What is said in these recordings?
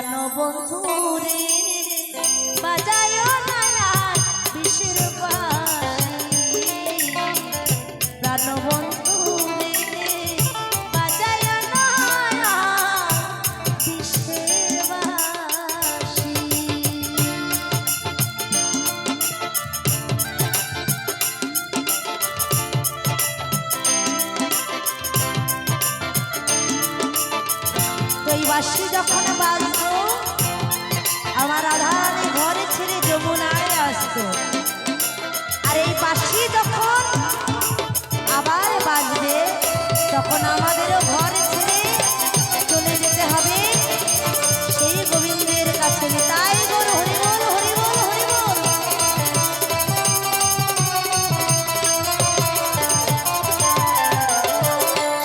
প্রাণবন্ধু রে বাজায় না বিশ্বের বাঁশি প্রাণবন্ধু রে বাজায় না বিশ্বের বাঁশি। তো এই বাঁশি যখন বাজতো আমার রাধারানী ঘরে ছেড়ে যমুনায় আসতো, আর এই বাঁশি যখন আবার বাজবে তখন আমাদেরও ঘর ছেড়ে চলে যেতে হবে সেই গোবিন্দের কাছে। তাই বল হরি বল হরি বল হরি বল।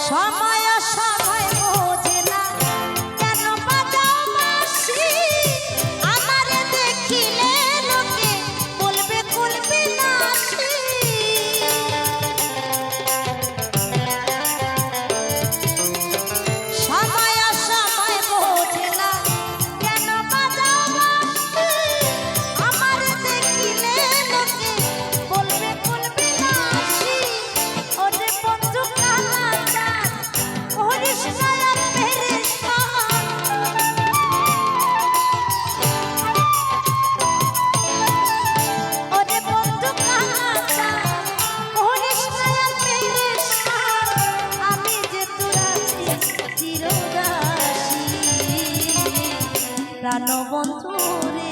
সময় সময় বোঝে না কেন বাজাও বাঁশি, আমারে দেখিলে লোকে বলবে কুলবে নাসি। সময় সময় বোঝে না কেন বাজাও বাঁশি, আমারে দেখিলে লোকে বলবে কুলবে নাসি। ওরে বন্ধু কালাচাঁদ করিস না আর পেরেশান, ওরে বন্ধু কালাচাঁদ করিস না আর পেরেশান, আমি যে তোর আছি চিরদাসী প্রাণবন্ধু রে